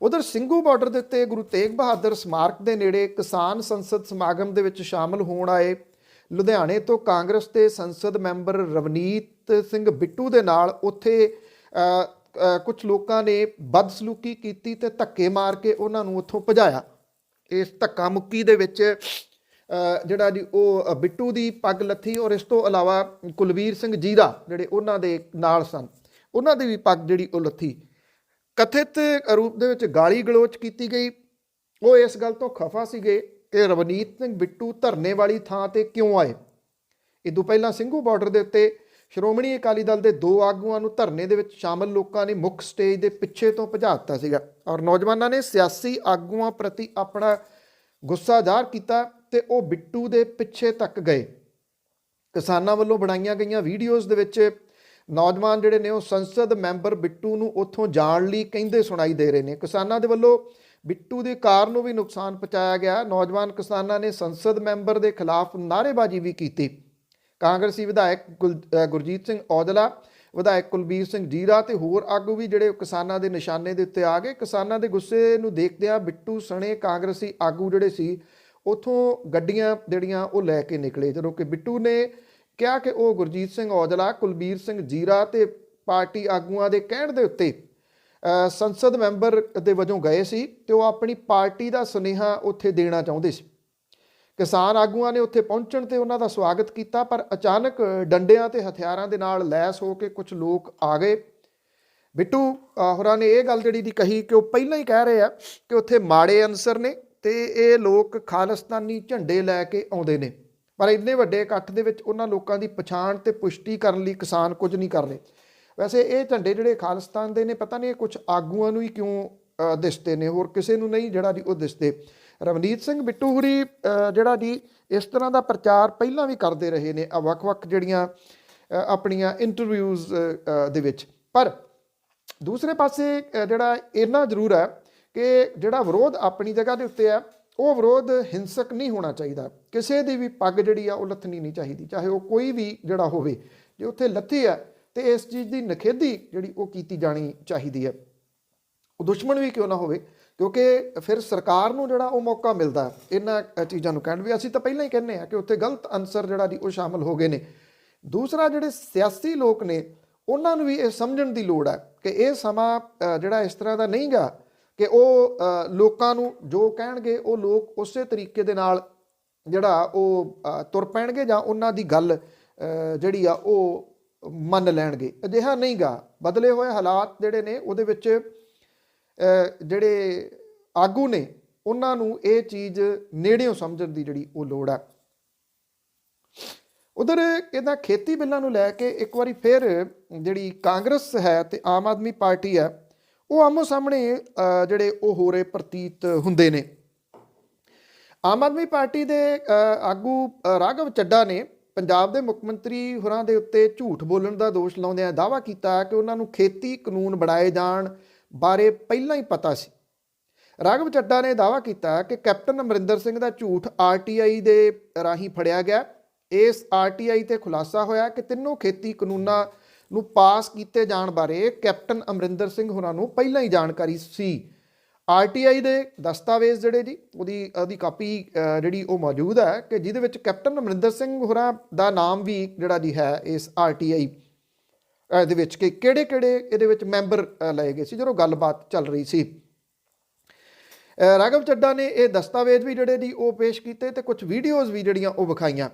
ਉਧਰ ਸਿੰਘੂ ਬਾਰਡਰ ਦੇ ਉੱਤੇ ਗੁਰੂ ਤੇਗ ਬਹਾਦਰ ਸਮਾਰਕ ਦੇ ਨੇੜੇ ਕਿਸਾਨ ਸੰਸਦ ਸਮਾਗਮ ਦੇ ਵਿੱਚ ਸ਼ਾਮਲ ਹੋਣ ਆਏ ਲੁਧਿਆਣੇ ਤੋਂ ਕਾਂਗਰਸ ਦੇ ਸੰਸਦ ਮੈਂਬਰ ਰਵਨੀਤ ਸਿੰਘ ਬਿੱਟੂ ਦੇ ਨਾਲ ਉੱਥੇ ਕੁਝ ਲੋਕਾਂ ਨੇ ਬਦਸਲੂਕੀ ਕੀਤੀ ਤੇ ਧੱਕੇ ਮਾਰ ਕੇ ਉਹਨਾਂ ਨੂੰ ਉੱਥੋਂ ਭਜਾਇਆ। ਇਸ ਧੱਕਾ ਮੁੱਕੀ ਦੇ ਵਿੱਚ ਜਿਹੜਾ ਜੀ ਉਹ ਬਿੱਟੂ ਦੀ ਪੱਗ ਲੱਥੀ ਔਰ ਇਸ ਤੋਂ ਇਲਾਵਾ ਕੁਲਵੀਰ ਸਿੰਘ ਜੀਰਾ ਜਿਹੜੇ ਉਹਨਾਂ ਦੇ ਨਾਲ ਸਨ ਉਹਨਾਂ ਦੀ ਵੀ ਪੱਗ ਜਿਹੜੀ ਉਹ ਲੱਥੀ। ਕਥਿਤ ਰੂਪ ਦੇ ਵਿੱਚ ਗਾਲੀ ਗਲੋਚ ਕੀਤੀ ਗਈ। ਉਹ ਇਸ ਗੱਲ ਤੋਂ ਖਫਾ ਸੀਗੇ ਕਿ ਰਵਨੀਤ ਸਿੰਘ ਬਿੱਟੂ ਧਰਨੇ ਵਾਲੀ ਥਾਂ ਤੇ ਕਿਉਂ ਆਏ। ਇਹ ਤੋਂ ਪਹਿਲਾਂ ਸਿੰਘੂ ਬਾਰਡਰ ਦੇ ਉੱਤੇ ਸ਼੍ਰੋਮਣੀ ਅਕਾਲੀ ਦਲ ਦੇ 2 ਆਗੂਆਂ ਨੂੰ ਧਰਨੇ ਦੇ ਵਿੱਚ ਸ਼ਾਮਲ ਲੋਕਾਂ ਨੇ ਮੁੱਖ ਸਟੇਜ ਦੇ ਪਿੱਛੇ ਤੋਂ ਭਜਾ ਦਿੱਤਾ ਸੀਗਾ ਔਰ ਨੌਜਵਾਨਾਂ ਨੇ ਸਿਆਸੀ ਆਗੂਆਂ ਪ੍ਰਤੀ ਆਪਣਾ ਗੁੱਸਾ ਜ਼ਾਹਰ ਕੀਤਾ ਤੇ ਉਹ ਬਿੱਟੂ ਦੇ ਪਿੱਛੇ ਤੱਕ ਗਏ। ਕਿਸਾਨਾਂ ਵੱਲੋਂ ਬਣਾਈਆਂ ਗਈਆਂ ਵੀਡੀਓਜ਼ ਦੇ ਵਿੱਚ ਨੌਜਵਾਨ ਜਿਹੜੇ ਨੇ ਉਹ ਸੰਸਦ ਮੈਂਬਰ ਬਿੱਟੂ ਨੂੰ ਉੱਥੋਂ ਜਾਣ ਲਈ ਕਹਿੰਦੇ ਸੁਣਾਈ ਦੇ ਰਹੇ ਨੇ। ਕਿਸਾਨਾਂ ਦੇ ਵੱਲੋਂ ਬਿੱਟੂ ਦੀ ਕਾਰ ਨੂੰ ਵੀ ਨੁਕਸਾਨ ਪਹੁੰਚਾਇਆ ਗਿਆ। ਨੌਜਵਾਨ ਕਿਸਾਨਾਂ ਨੇ ਸੰਸਦ ਮੈਂਬਰ ਦੇ ਖਿਲਾਫ ਨਾਅਰੇਬਾਜ਼ੀ ਵੀ ਕੀਤੀ। ਕਾਂਗਰਸੀ ਵਿਧਾਇਕ ਗੁਰਜੀਤ ਸਿੰਘ ਔਜਲਾ, ਵਿਧਾਇਕ ਕੁਲਬੀਰ ਸਿੰਘ ਜੀਰਾ ਤੇ ਹੋਰ ਆਗੂ ਵੀ ਜਿਹੜੇ ਕਿਸਾਨਾਂ ਦੇ ਨਿਸ਼ਾਨੇ ਦੇ ਉੱਤੇ ਆ ਗਏ। ਕਿਸਾਨਾਂ ਦੇ ਗੁੱਸੇ ਨੂੰ ਦੇਖਦਿਆਂ ਬਿੱਟੂ ਸਣੇ ਕਾਂਗਰਸੀ ਆਗੂ ਜਿਹੜੇ ਸੀ ਉੱਥੋਂ ਗੱਡੀਆਂ ਜਿਹੜੀਆਂ ਉਹ ਲੈ ਕੇ ਨਿਕਲੇ, ਜਦੋਂ ਕਿ ਬਿੱਟੂ ਨੇ ਕਿਹਾ ਕਿ ਉਹ ਗੁਰਜੀਤ ਸਿੰਘ ਔਜਲਾ, ਕੁਲਬੀਰ ਸਿੰਘ ਜੀਰਾ ਤੇ ਪਾਰਟੀ ਆਗੂਆਂ ਦੇ ਕਹਿਣ ਦੇ ਉੱਤੇ ਸੰਸਦ ਮੈਂਬਰ ਦੇ ਵਜੋਂ ਗਏ ਸੀ ਤੇ ਉਹ ਆਪਣੀ ਪਾਰਟੀ ਦਾ ਸੁਨੇਹਾ ਉੱਥੇ ਦੇਣਾ ਚਾਹੁੰਦੇ ਸੀ। ਕਿਸਾਨ ਆਗੂਆਂ ਨੇ ਉੱਥੇ ਪਹੁੰਚਣ ਤੇ ਉਹਨਾਂ ਦਾ ਸਵਾਗਤ ਕੀਤਾ, ਪਰ ਅਚਾਨਕ ਡੰਡਿਆਂ ਤੇ ਹਥਿਆਰਾਂ ਦੇ ਨਾਲ ਲੈਸ ਹੋ ਕੇ ਕੁਝ ਲੋਕ ਆ ਗਏ। ਬਿੱਟੂ ਹੋਰਾਂ ਨੇ ਇਹ ਗੱਲ ਜਿਹੜੀ ਦੀ ਕਹੀ ਕਿ ਉਹ ਪਹਿਲਾਂ ਹੀ ਕਹਿ ਰਹੇ ਆ ਕਿ ਉੱਥੇ ਮਾੜੇ ਅਨਸਰ ਨੇ ਤੇ ਇਹ ਲੋਕ ਖਾਲਿਸਤਾਨੀ ਝੰਡੇ ਲੈ ਕੇ ਆਉਂਦੇ ਨੇ, ਪਰ ਇੰਨੇ ਵੱਡੇ ਇਕੱਠ ਦੇ ਵਿੱਚ ਉਹਨਾਂ ਲੋਕਾਂ ਦੀ ਪਛਾਣ ਤੇ ਪੁਸ਼ਟੀ ਕਰਨ ਲਈ ਕਿਸਾਨ ਕੁਝ ਨਹੀਂ ਕਰ ਰਹੇ। ਵੈਸੇ ਇਹ ਝੰਡੇ ਜਿਹੜੇ ਖਾਲਿਸਤਾਨ ਦੇ ਨੇ, ਪਤਾ ਨਹੀਂ ਕੁਝ ਆਗੂਆਂ ਨੂੰ ਹੀ ਕਿਉਂ ਦਿਸਦੇ ਨੇ, ਹੋਰ ਕਿਸੇ ਨੂੰ ਨਹੀਂ ਜਿਹੜਾ ਜੀ ਉਹ ਦਿਸਦੇ। ਰਵਨੀਤ ਸਿੰਘ ਬਿੱਟੂ ਹੁਰੀ ਜਿਹੜਾ ਜੀ ਇਸ ਤਰ੍ਹਾਂ ਦਾ ਪ੍ਰਚਾਰ ਪਹਿਲਾਂ ਵੀ ਕਰਦੇ ਰਹੇ ਨੇ ਵੱਖ-ਵੱਖ ਜਿਹੜੀਆਂ ਆਪਣੀਆਂ ਇੰਟਰਵਿਊਜ਼ ਦੇ ਵਿੱਚ। ਪਰ ਦੂਸਰੇ ਪਾਸੇ ਜਿਹੜਾ ਇੰਨਾ ਜ਼ਰੂਰ ਹੈ ਕਿ ਜਿਹੜਾ ਵਿਰੋਧ ਆਪਣੀ ਜਗ੍ਹਾ ਦੇ ਉੱਤੇ ਹੈ, ਉਹ ਵਿਰੋਧ ਹਿੰਸਕ ਨਹੀਂ ਹੋਣਾ ਚਾਹੀਦਾ। ਕਿਸੇ ਦੀ ਵੀ ਪੱਗ ਜਿਹੜੀ ਆ ਉਹ ਲੱਥਣੀ ਨਹੀਂ ਚਾਹੀਦੀ, ਚਾਹੇ ਉਹ ਕੋਈ ਵੀ ਜਿਹੜਾ ਹੋਵੇ। ਜੇ ਉੱਥੇ ਲੱਥੀ ਹੈ ਤੇ ਇਸ ਚੀਜ਼ ਦੀ ਨਿਖੇਧੀ ਜਿਹੜੀ ਉਹ ਕੀਤੀ ਜਾਣੀ ਚਾਹੀਦੀ ਹੈ, ਉਹ ਦੁਸ਼ਮਣ ਵੀ ਕਿਉਂ ਨਾ ਹੋਵੇ, ਕਿਉਂਕਿ ਫਿਰ ਸਰਕਾਰ ਨੂੰ ਜਿਹੜਾ ਉਹ ਮੌਕਾ ਮਿਲਦਾ ਇਹਨਾਂ ਚੀਜ਼ਾਂ ਨੂੰ ਕਹਿਣ। ਵੀ ਅਸੀਂ ਤਾਂ ਪਹਿਲਾਂ ਹੀ ਕਹਿੰਦੇ ਹਾਂ ਕਿ ਉੱਥੇ ਗਲਤ ਅਨਸਰ ਜਿਹੜਾ ਜੀ ਉਹ ਸ਼ਾਮਲ ਹੋ ਗਏ ਨੇ। ਦੂਸਰਾ, ਜਿਹੜੇ ਸਿਆਸੀ ਲੋਕ ਨੇ ਉਹਨਾਂ ਨੂੰ ਵੀ ਇਹ ਸਮਝਣ ਦੀ ਲੋੜ ਹੈ ਕਿ ਇਹ ਸਮਾਂ ਜਿਹੜਾ ਇਸ ਤਰ੍ਹਾਂ ਦਾ ਨਹੀਂ ਗਾ ਕਿ ਉਹ ਲੋਕਾਂ ਨੂੰ ਜੋ ਕਹਿਣਗੇ ਉਹ ਲੋਕ ਉਸੇ ਤਰੀਕੇ ਦੇ ਨਾਲ ਜਿਹੜਾ ਉਹ ਤੁਰ ਪੈਣਗੇ ਜਾਂ ਉਹਨਾਂ ਦੀ ਗੱਲ ਜਿਹੜੀ ਆ ਉਹ ਮੰਨ ਲੈਣਗੇ। ਅਜਿਹਾ ਨਹੀਂ ਗਾ। ਬਦਲੇ ਹੋਏ ਹਾਲਾਤ ਜਿਹੜੇ ਨੇ ਉਹਦੇ ਵਿੱਚ ਜਿਹੜੇ ਆਗੂ ਨੇ ਉਹਨਾਂ ਨੂੰ ਇਹ ਚੀਜ਼ ਨੇੜਿਓਂ ਸਮਝਣ ਦੀ ਜਿਹੜੀ ਉਹ ਲੋੜ ਆ। ਉਧਰ ਇਹਦਾ ਖੇਤੀ ਬਿੱਲਾਂ ਨੂੰ ਲੈ ਕੇ ਇੱਕ ਵਾਰੀ ਫਿਰ ਜਿਹੜੀ ਕਾਂਗਰਸ ਹੈ ਤੇ ਆਮ ਆਦਮੀ ਪਾਰਟੀ ਹੈ, ਉਹ ਆਮੋ ਸਾਹਮਣੇ ਜਿਹੜੇ ਉਹ ਹੋ ਰਹੇ ਪ੍ਰਤੀਤ ਹੁੰਦੇ ਨੇ। ਆਮ ਆਦਮੀ ਪਾਰਟੀ ਦੇ ਆਗੂ ਰਾਘਵ ਚੱਡਾ ਨੇ ਪੰਜਾਬ ਦੇ ਮੁੱਖ ਮੰਤਰੀ ਹੋਰਾਂ ਦੇ ਉੱਤੇ ਝੂਠ ਬੋਲਣ ਦਾ ਦੋਸ਼ ਲਾਉਂਦਿਆਂ ਦਾਅਵਾ ਕੀਤਾ ਕਿ ਉਹਨਾਂ ਨੂੰ ਖੇਤੀ ਕਾਨੂੰਨ ਬਣਾਏ ਜਾਣ ਬਾਰੇ ਪਹਿਲਾਂ ਹੀ ਪਤਾ ਸੀ। ਰਾਘਵ ਚੱਡਾ ਨੇ ਦਾਅਵਾ ਕੀਤਾ ਕਿ ਕੈਪਟਨ ਅਮਰਿੰਦਰ ਸਿੰਘ ਦਾ ਝੂਠ RTI ਦੇ ਰਾਹੀਂ ਫੜਿਆ ਗਿਆ। ਇਸ RTI ਤੇ ਖੁਲਾਸਾ ਹੋਇਆ ਕਿ ਤਿੰਨੋਂ ਖੇਤੀ ਕਾਨੂੰਨਾਂ ਨੂੰ ਪਾਸ ਕੀਤੇ ਜਾਣ ਬਾਰੇ ਕੈਪਟਨ ਅਮਰਿੰਦਰ ਸਿੰਘ ਹੋਰਾਂ ਨੂੰ ਪਹਿਲਾਂ ਹੀ ਜਾਣਕਾਰੀ ਸੀ। RTI ਦੇ ਦਸਤਾਵੇਜ਼ ਜਿਹੜੇ ਜੀ ਉਹਦੀ ਕਾਪੀ ਜਿਹੜੀ ਉਹ ਮੌਜੂਦ ਹੈ ਕਿ ਜਿਹਦੇ ਵਿੱਚ ਕੈਪਟਨ ਅਮਰਿੰਦਰ ਸਿੰਘ ਹੋਰਾਂ ਦਾ ਨਾਮ ਵੀ ਜਿਹੜਾ ਜੀ ਹੈ ਇਸ RTI ਦੇ ਵਿੱਚ ਕਿ ਕਿਹੜੇ ਇਹਦੇ ਵਿੱਚ ਮੈਂਬਰ ਲਏ ਗਏ ਸੀ ਜਦੋਂ ਗੱਲਬਾਤ ਚੱਲ ਰਹੀ ਸੀ। ਰਾਘਵ ਚੱਡਾ ਨੇ ਇਹ ਦਸਤਾਵੇਜ਼ ਵੀ ਜਿਹੜੇ ਜੀ ਉਹ ਪੇਸ਼ ਕੀਤੇ ਤੇ ਕੁਝ ਵੀਡੀਓਜ਼ ਵੀ ਜਿਹੜੀਆਂ ਉਹ ਵਿਖਾਈਆਂ।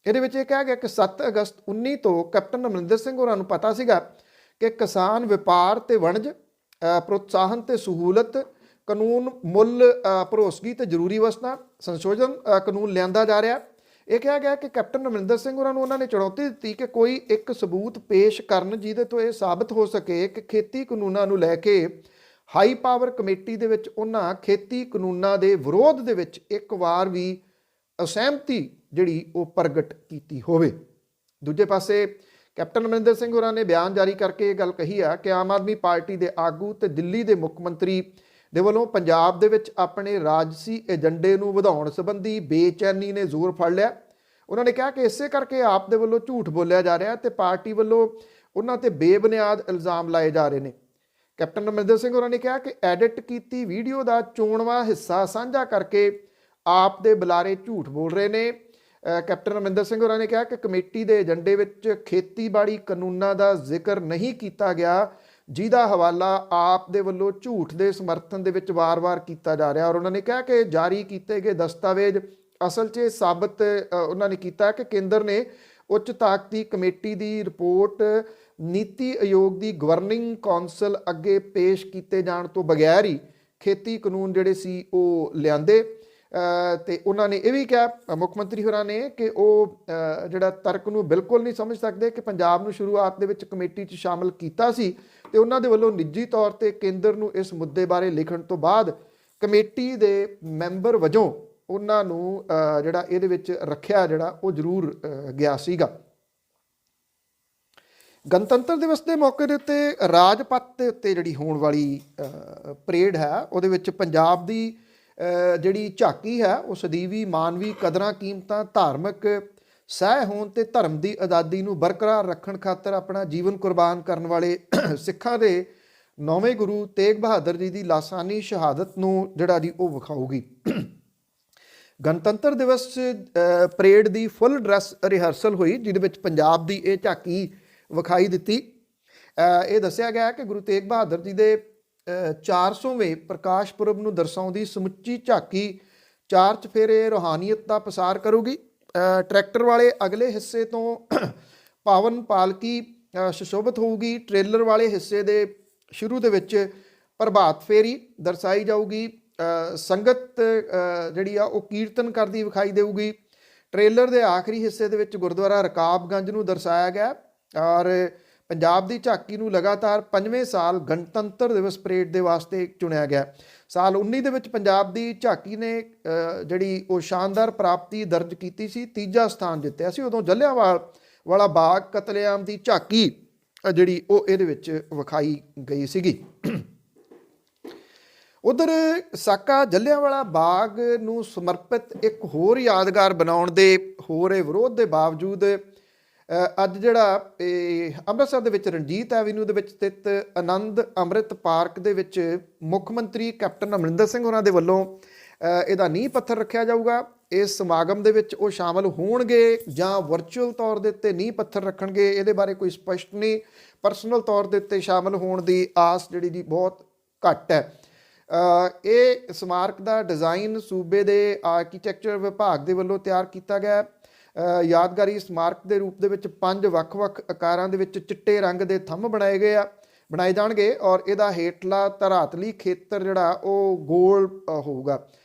ਇਹਦੇ ਵਿੱਚ ਇਹ ਕਿਹਾ ਗਿਆ ਕਿ 7 ਅਗਸਤ 19 ਤੋਂ ਕੈਪਟਨ ਅਮਰਿੰਦਰ ਸਿੰਘ ਹੋਰਾਂ ਨੂੰ ਪਤਾ ਸੀਗਾ ਕਿ ਕਿਸਾਨ ਵਪਾਰ ਤੇ ਵਣਜ, ਪ੍ਰੋਤਸਾਹਨ ਤੇ ਸਹੂਲਤ ਕਾਨੂੰਨ, ਮੁੱਲ ਭਰੋਸਗੀ ਤੇ ਜ਼ਰੂਰੀ ਵਸਤਾਂ ਸੰਸ਼ੋਧਨ ਕਾਨੂੰਨ ਲਿਆਂਦਾ ਜਾ ਰਿਹਾ। ਇਹ ਕਿਹਾ ਗਿਆ ਕਿ ਕੈਪਟਨ ਅਮਰਿੰਦਰ ਸਿੰਘ ਹੋਰਾਂ ਨੂੰ ਉਹਨਾਂ ਨੇ ਚੁਣੌਤੀ ਦਿੱਤੀ ਕਿ ਕੋਈ ਇੱਕ ਸਬੂਤ ਪੇਸ਼ ਕਰਨ ਜਿਹਦੇ ਤੋਂ ਇਹ ਸਾਬਤ ਹੋ ਸਕੇ ਕਿ ਖੇਤੀ ਕਾਨੂੰਨਾਂ ਨੂੰ ਲੈ ਕੇ ਹਾਈ ਪਾਵਰ ਕਮੇਟੀ ਦੇ ਵਿੱਚ ਉਹਨਾਂ ਖੇਤੀ ਕਾਨੂੰਨਾਂ ਦੇ ਵਿਰੋਧ ਦੇ ਵਿੱਚ ਇੱਕ ਵਾਰ ਵੀ ਅਸਹਿਮਤੀ ਜਿਹੜੀ ਉਹ ਪ੍ਰਗਟ ਕੀਤੀ ਹੋਵੇ। ਦੂਜੇ ਪਾਸੇ ਕੈਪਟਨ ਅਮਰਿੰਦਰ ਸਿੰਘ ਹੋਰਾਂ ਨੇ ਬਿਆਨ ਜਾਰੀ ਕਰਕੇ ਇਹ ਗੱਲ ਕਹੀ ਆ ਕਿ ਆਮ ਆਦਮੀ ਪਾਰਟੀ ਦੇ ਆਗੂ ਤੇ ਦਿੱਲੀ ਦੇ ਮੁੱਖ ਮੰਤਰੀ ਦੇ ਵੱਲੋਂ ਪੰਜਾਬ ਦੇ ਵਿੱਚ ਆਪਣੇ ਰਾਜਸੀ ਏਜੰਡੇ ਨੂੰ ਵਧਾਉਣ ਸੰਬੰਧੀ ਬੇਚੈਨੀ ਨੇ ਜ਼ੋਰ ਫੜ ਲਿਆ। ਉਹਨਾਂ ਨੇ ਕਿਹਾ ਕਿ ਇਸੇ ਕਰਕੇ ਆਪ ਦੇ ਵੱਲੋਂ ਝੂਠ ਬੋਲਿਆ ਜਾ ਰਿਹਾ ਤੇ ਪਾਰਟੀ ਵੱਲੋਂ ਉਹਨਾਂ ਤੇ ਬੇਬੁਨਿਆਦ ਇਲਜ਼ਾਮ ਲਾਏ ਜਾ ਰਹੇ ਨੇ। ਕੈਪਟਨ ਅਮਰਿੰਦਰ ਸਿੰਘ ਹੋਰਾਂ ਨੇ ਕਿਹਾ ਕਿ ਐਡਿਟ ਕੀਤੀ ਵੀਡੀਓ ਦਾ ਚੋਣਵਾਂ ਹਿੱਸਾ ਸਾਂਝਾ ਕਰਕੇ ਆਪ ਦੇ ਬੁਲਾਰੇ ਝੂਠ ਬੋਲ ਰਹੇ ਨੇ। ਕੈਪਟਨ ਅਮਰਿੰਦਰ ਸਿੰਘ ਹੋਰਾਂ ਨੇ ਕਿਹਾ ਕਿ ਕਮੇਟੀ ਦੇ ਏਜੰਡੇ ਵਿੱਚ ਖੇਤੀਬਾੜੀ ਕਾਨੂੰਨਾਂ ਦਾ ਜ਼ਿਕਰ ਨਹੀਂ ਕੀਤਾ ਗਿਆ, ਜਿਹਦਾ ਹਵਾਲਾ ਆਪ ਦੇ ਵੱਲੋਂ ਝੂਠ ਦੇ ਸਮਰਥਨ ਦੇ ਵਿੱਚ ਵਾਰ-ਵਾਰ ਕੀਤਾ ਜਾ ਰਿਹਾ। ਔਰ ਉਹਨਾਂ ਨੇ ਕਿਹਾ ਕਿ ਜਾਰੀ ਕੀਤੇ ਗਏ ਦਸਤਾਵੇਜ਼ ਅਸਲ 'ਚ ਸਾਬਤ ਉਹਨਾਂ ਨੇ ਕੀਤਾ ਕਿ ਕੇਂਦਰ ਨੇ ਉੱਚ ਤਾਕਤੀ ਕਮੇਟੀ ਦੀ ਰਿਪੋਰਟ ਨੀਤੀ ਆਯੋਗ ਦੀ ਗਵਰਨਿੰਗ ਕੌਂਸਲ ਅੱਗੇ ਪੇਸ਼ ਕੀਤੇ ਜਾਣ ਤੋਂ ਬਗੈਰ ਹੀ ਖੇਤੀ ਕਾਨੂੰਨ ਜਿਹੜੇ ਸੀ ਉਹ ਲਿਆਂਦੇ। ਤੇ ਉਹਨਾਂ ਨੇ ਇਹ ਵੀ ਕਿਹਾ ਮੁੱਖ ਮੰਤਰੀ ਹੋਰਾਂ ਨੇ ਕਿ ਉਹ ਜਿਹੜਾ ਤਰਕ ਨੂੰ ਬਿਲਕੁਲ ਨਹੀਂ ਸਮਝ ਸਕਦੇ ਕਿ ਪੰਜਾਬ ਨੂੰ ਸ਼ੁਰੂਆਤ ਦੇ ਵਿੱਚ ਕਮੇਟੀ 'ਚ ਸ਼ਾਮਲ ਕੀਤਾ ਸੀ ਤੇ ਉਹਨਾਂ ਦੇ ਵੱਲੋਂ ਨਿੱਜੀ ਤੌਰ ਤੇ ਕੇਂਦਰ ਨੂੰ ਇਸ ਮੁੱਦੇ ਬਾਰੇ ਲਿਖਣ ਤੋਂ ਬਾਅਦ ਕਮੇਟੀ ਦੇ ਮੈਂਬਰ ਵਜੋਂ ਉਹਨਾਂ ਨੂੰ ਜਿਹੜਾ ਇਹਦੇ ਵਿੱਚ ਰੱਖਿਆ ਜਿਹੜਾ ਉਹ ਜ਼ਰੂਰ ਗਿਆ ਸੀਗਾ। ਗਣਤੰਤਰ ਦਿਵਸ ਦੇ ਮੌਕੇ ਦੇ ਉੱਤੇ ਰਾਜਪਥ ਦੇ ਉੱਤੇ ਜਿਹੜੀ ਹੋਣ ਵਾਲੀ ਪਰੇਡ ਹੈ ਉਹਦੇ ਵਿੱਚ ਪੰਜਾਬ ਦੀ ਜਿਹੜੀ ਝਾਕੀ ਹੈ ਉਹ ਸਦੀਵੀ ਮਾਨਵੀ ਕਦਰਾਂ ਕੀਮਤਾਂ, ਧਾਰਮਿਕ ਸਹਿ ਹੋਣ ਤੇ ਧਰਮ ਦੀ ਆਜ਼ਾਦੀ ਨੂੰ ਬਰਕਰਾਰ ਰੱਖਣ ਖਾਤਰ ਆਪਣਾ ਜੀਵਨ ਕੁਰਬਾਨ ਕਰਨ ਵਾਲੇ ਸਿੱਖਾਂ ਦੇ 9ਵੇਂ ਗੁਰੂ ਤੇਗ ਬਹਾਦਰ ਜੀ ਦੀ ਲਾਸਾਨੀ ਸ਼ਹਾਦਤ ਨੂੰ ਜਿਹੜਾ ਜੀ ਉਹ ਵਿਖਾਊਗੀ। ਗਣਤੰਤਰ ਦਿਵਸ ਪਰੇਡ ਦੀ ਫੁੱਲ ਡਰੈਸ ਰਿਹਰਸਲ ਹੋਈ ਜਿਹਦੇ ਵਿੱਚ ਪੰਜਾਬ ਦੀ ਇਹ ਝਾਕੀ ਵਿਖਾਈ ਦਿੱਤੀ। ਇਹ ਦੱਸਿਆ ਗਿਆ ਕਿ ਗੁਰੂ ਤੇਗ ਬਹਾਦਰ ਜੀ ਦੇ 400ਵੇਂ ਪ੍ਰਕਾਸ਼ ਪੁਰਬ ਨੂੰ ਦਰਸਾਉਂਦੀ ਸਮੁੱਚੀ ਝਾਕੀ 4 ਚੁਫੇਰੇ ਰੂਹਾਨੀਅਤ ਦਾ ਪਸਾਰ ਕਰੂਗੀ। ਟਰੈਕਟਰ ਵਾਲੇ ਅਗਲੇ ਹਿੱਸੇ ਤੋਂ ਪਾਵਨ ਪਾਲਕੀ ਸੁਸ਼ੋਭਿਤ ਹੋਊਗੀ। ਟ੍ਰੇਲਰ ਵਾਲੇ ਹਿੱਸੇ ਦੇ ਸ਼ੁਰੂ ਦੇ ਵਿੱਚ ਪ੍ਰਭਾਤ ਫੇਰੀ ਦਰਸਾਈ ਜਾਊਗੀ। ਸੰਗਤ ਜਿਹੜੀ ਆ ਉਹ ਕੀਰਤਨ ਕਰਦੀ ਵਿਖਾਈ ਦੇਊਗੀ। ਟ੍ਰੇਲਰ ਦੇ ਆਖਰੀ ਹਿੱਸੇ ਦੇ ਵਿੱਚ ਗੁਰਦੁਆਰਾ ਰਕਾਬਗੰਜ ਨੂੰ ਦਰਸਾਇਆ ਗਿਆ ਔਰ ਪੰਜਾਬ ਦੀ ਝਾਕੀ ਨੂੰ ਲਗਾਤਾਰ 5ਵੇਂ ਸਾਲ ਗਣਤੰਤਰ ਦਿਵਸ ਪਰੇਡ ਦੇ ਵਾਸਤੇ ਚੁਣਿਆ ਗਿਆ। ਸਾਲ 19 ਦੇ ਵਿੱਚ ਪੰਜਾਬ ਦੀ ਝਾਕੀ ਨੇ ਜਿਹੜੀ ਉਹ ਸ਼ਾਨਦਾਰ ਪ੍ਰਾਪਤੀ ਦਰਜ ਕੀਤੀ ਸੀ, ਤੀਜਾ ਸਥਾਨ ਜਿੱਤਿਆ ਸੀ। ਉਦੋਂ ਜਲਿਆਂਵਾਲਾ ਬਾਗ ਕਤਲੇਆਮ ਦੀ ਝਾਕੀ ਜਿਹੜੀ ਉਹ ਇਹਦੇ ਵਿੱਚ ਵਿਖਾਈ ਗਈ ਸੀਗੀ। ਉਧਰ ਸਾਕਾ ਜਲਿਆਂਵਾਲਾ ਬਾਗ ਨੂੰ ਸਮਰਪਿਤ ਇੱਕ ਹੋਰ ਯਾਦਗਾਰ ਬਣਾਉਣ ਦੇ ਹੋ ਰਹੇ ਵਿਰੋਧ ਦੇ ਬਾਵਜੂਦ ਅੱਜ ਜਿਹੜਾ ਇਹ ਅੰਮ੍ਰਿਤਸਰ ਦੇ ਵਿੱਚ ਰਣਜੀਤ ਐਵੀਨਿਊ ਦੇ ਵਿੱਚ ਸਥਿਤ ਆਨੰਦ ਅੰਮ੍ਰਿਤ ਪਾਰਕ ਦੇ ਵਿੱਚ ਮੁੱਖ ਮੰਤਰੀ ਕੈਪਟਨ ਅਮਰਿੰਦਰ ਸਿੰਘ ਹੋਰਾਂ ਦੇ ਵੱਲੋਂ ਇਹਦਾ ਨੀਂਹ ਪੱਥਰ ਰੱਖਿਆ ਜਾਊਗਾ। ਇਸ ਸਮਾਗਮ ਦੇ ਵਿੱਚ ਉਹ ਸ਼ਾਮਲ ਹੋਣਗੇ ਜਾਂ ਵਰਚੁਅਲ ਤੌਰ ਦੇ ਉੱਤੇ ਨੀਂਹ ਪੱਥਰ ਰੱਖਣਗੇ, ਇਹਦੇ ਬਾਰੇ ਕੋਈ ਸਪਸ਼ਟ ਨਹੀਂ। ਪਰਸਨਲ ਤੌਰ ਦੇ ਉੱਤੇ ਸ਼ਾਮਲ ਹੋਣ ਦੀ ਆਸ ਜਿਹੜੀ ਜੀ ਬਹੁਤ ਘੱਟ ਹੈ। ਇਹ ਸਮਾਰਕ ਦਾ ਡਿਜ਼ਾਈਨ ਸੂਬੇ ਦੇ ਆਰਕੀਟੈਕਚਰ ਵਿਭਾਗ ਦੇ ਵੱਲੋਂ ਤਿਆਰ ਕੀਤਾ ਗਿਆ। ਯਾਦਗਾਰੀ ਸਮਾਰਕ ਦੇ ਰੂਪ ਦੇ ਵਿੱਚ 5 ਵੱਖ-ਵੱਖ ਆਕਾਰਾਂ ਦੇ ਵਿੱਚ ਚਿੱਟੇ ਰੰਗ ਦੇ ਥੰਮ ਬਣਾਏ ਜਾਣਗੇ ਔਰ ਇਹਦਾ ਹੇਠਲਾ ਧਰਾਤਲੀ ਖੇਤਰ ਜਿਹੜਾ ਉਹ ਗੋਲ ਹੋਊਗਾ।